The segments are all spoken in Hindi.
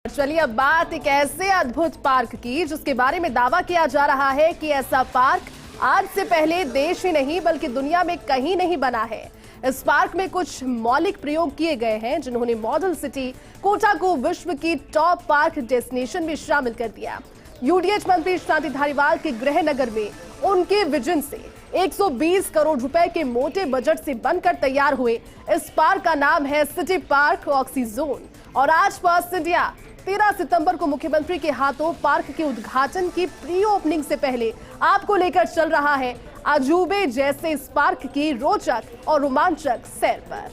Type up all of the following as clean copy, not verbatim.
चलिए अब बात एक ऐसे अद्भुत पार्क की जिसके बारे में दावा किया जा रहा है कि ऐसा पार्क आज से पहले देश ही नहीं बल्कि दुनिया में कहीं नहीं बना है। इस पार्क में कुछ मौलिक प्रयोग किए गए हैं जिन्होंने मॉडल सिटी कोटा को विश्व की टॉप पार्क डेस्टिनेशन में शामिल कर दिया। यूडीएच मंत्री शांति धारीवाल के गृह नगर में उनके विजन से 120 करोड़ रुपए के मोटे बजट से बनकर तैयार हुए इस पार्क का नाम है सिटी पार्क ऑक्सीजोन और आज फर्स्ट इंडिया 13 सितंबर को मुख्यमंत्री के हाथों पार्क के उद्घाटन की प्री ओपनिंग से पहले आपको लेकर चल रहा है अजूबे जैसे इस पार्क की रोचक और रोमांचक सैर पर।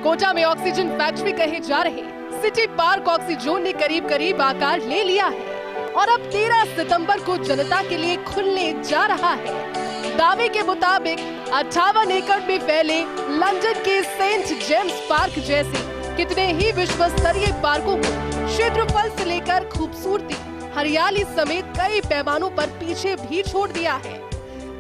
कोटा में ऑक्सीजन फैक्ट्री कहे जा रहे सिटी पार्क ऑक्सीजोन ने करीब करीब आकार ले लिया है और अब 13 सितंबर को जनता के लिए खुलने जा रहा है। दावे के मुताबिक 58 एकड़ में फैले लंदन के सेंट जेम्स पार्क जैसे कितने ही विश्व स्तरीय पार्कों को क्षेत्रफल से लेकर खूबसूरती, हरियाली समेत कई पैमानों पर पीछे भी छोड़ दिया है।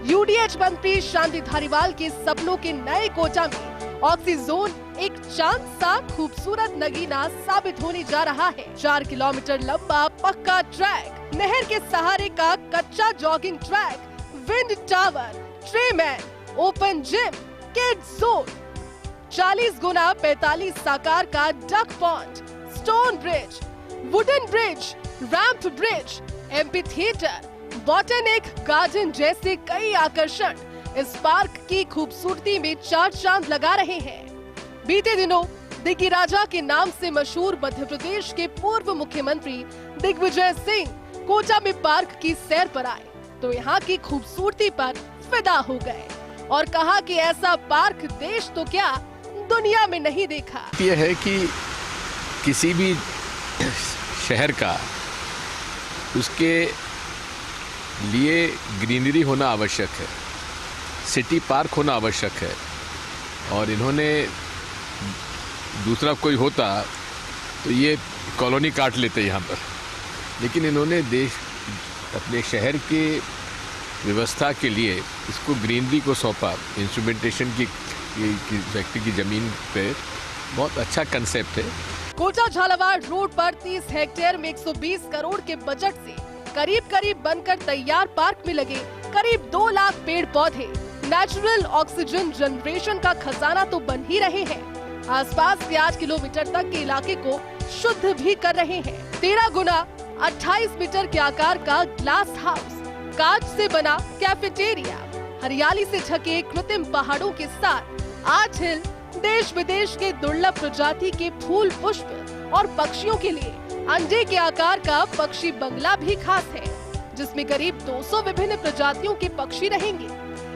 यूडीएच मंत्री शांति धारीवाल के सपनों के नए कोटा में ऑक्सीजोन एक चांद सा खूबसूरत नगीना साबित होने जा रहा है। 4 किलोमीटर लंबा पक्का ट्रैक, नहर के सहारे का कच्चा jogging track, wind tower, Tremaine, open gym, kids zone, 40 गुना 45 साकार का duck pond, stone bridge, wooden bridge, ramp bridge, amphi theatre, botanic garden जैसे कई आकर्षण इस पार्क की खूबसूरती में चार चांद लगा रहे हैं। बीते दिनों दिग्गी राजा के नाम से मशहूर मध्य प्रदेश के पूर्व मुख्यमंत्री दिग्विजय सिंह कोटा में पार्क की सैर पर आए तो यहाँ की खूबसूरती पर फिदा हो गए और कहा कि ऐसा पार्क देश तो क्या दुनिया में नहीं देखा। यह है कि किसी भी शहर का उसके लिए ग्रीनरी होना आवश्यक है, सिटी पार्क होना आवश्यक है और इन्होंने दूसरा कोई होता तो ये कॉलोनी काट लेते यहाँ पर, लेकिन इन्होंने अपने शहर के व्यवस्था के लिए इसको ग्रीनरी को सौंपा। इंस्ट्रूमेंटेशन की फैक्ट्री की जमीन पे बहुत अच्छा कंसेप्ट है। कोटा झालावाड़ रोड पर 30 हेक्टेयर में 120 करोड़ के बजट से करीब बनकर तैयार पार्क में लगे करीब 2 लाख पेड़ पौधे नेचुरल ऑक्सीजन जनरेशन का खजाना तो बन ही रहे हैं, आसपास के 8 किलोमीटर तक के इलाके को शुद्ध भी कर रहे हैं। 13 गुना 28 मीटर के आकार का ग्लास हाउस, कांच से बना कैफेटेरिया, हरियाली से ढके कृत्रिम पहाड़ों के साथ 8 हिल, देश विदेश के दुर्लभ प्रजाति के फूल पुष्प और पक्षियों के लिए अंडे के आकार का पक्षी बंगला भी खास है जिसमें करीब 200 विभिन्न प्रजातियों के पक्षी रहेंगे।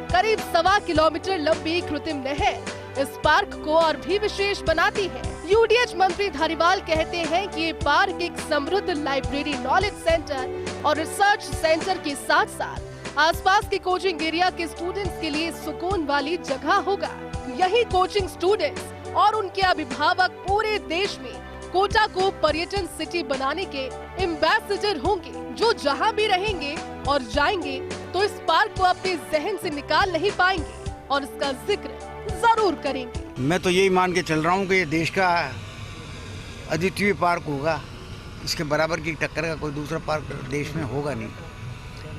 करीब 1.25 किलोमीटर लंबी कृत्रिम नहर इस पार्क को और भी विशेष बनाती है। यूडीएच मंत्री धारीवाल कहते हैं कि ये पार्क एक समृद्ध लाइब्रेरी, नॉलेज सेंटर और रिसर्च सेंटर के साथ साथ आसपास के कोचिंग एरिया के स्टूडेंट्स के लिए सुकून वाली जगह होगा। यही कोचिंग स्टूडेंट्स और उनके अभिभावक पूरे देश में कोटा को पर्यटन सिटी बनाने के एम्बेसडर होंगे, जो जहां भी रहेंगे और जाएंगे तो इस पार्क को अपने जहन से निकाल नहीं पाएंगे और इसका जिक्र जरूर करेंगे। मैं तो यही मान के चल रहा हूँ कि ये देश का अद्वितीय पार्क होगा, इसके बराबर की टक्कर का कोई दूसरा पार्क देश में होगा नहीं।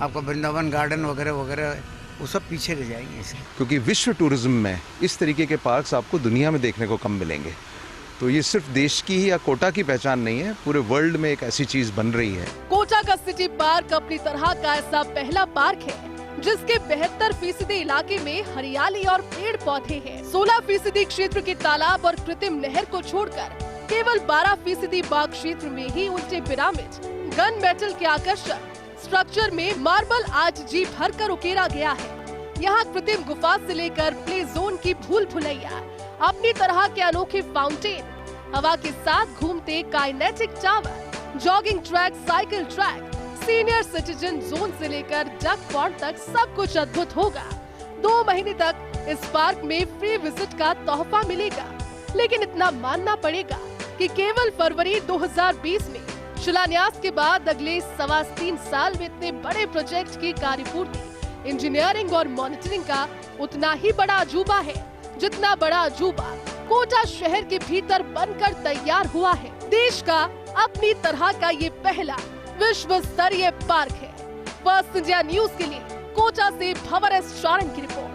आपका वृंदावन गार्डन वगैरह वगैरह वो सब पीछे रह जाएंगे इससे, क्योंकि विश्व टूरिज्म में इस तरीके के पार्क्स आपको दुनिया में देखने को कम मिलेंगे। तो ये सिर्फ देश की ही या कोटा की पहचान नहीं है, पूरे वर्ल्ड में एक ऐसी चीज बन रही है। कोटा का सिटी पार्क अपनी तरह का ऐसा पहला पार्क है जिसके 72% इलाके में हरियाली और पेड़ पौधे हैं। 16% क्षेत्र के तालाब और कृत्रिम नहर को छोड़कर केवल 12% बाग क्षेत्र में ही उल्टे पिरामिड, गन मेटल के आकर्षक स्ट्रक्चर में मार्बल आर्ट जी भरकर उकेरा गया है। यहाँ कृत्रिम गुफा से लेकर प्ले जोन की भूल भुलैया, अपनी तरह के अनोखे फाउंटेन, हवा के साथ घूमते kinetic tower, jogging track, cycle track, senior citizen zone से लेकर डक पॉन्ड तक सब कुछ अद्भुत होगा। 2 महीने तक इस पार्क में फ्री विजिट का तोहफा मिलेगा, लेकिन इतना मानना पड़ेगा कि केवल फरवरी 2020 में शिलान्यास के बाद अगले 3.25 साल में इतने बड़े प्रोजेक्ट की कार्यपूर्ति, इंजीनियरिंग और मॉनिटरिंग का उतना ही बड़ा अजूबा है जितना बड़ा अजूबा कोटा शहर के भीतर बनकर तैयार हुआ है। देश का अपनी तरह का ये पहला विश्व स्तरीय पार्क है। फर्स्ट इंडिया न्यूज के लिए कोटा से भंवर एस चारण की रिपोर्ट।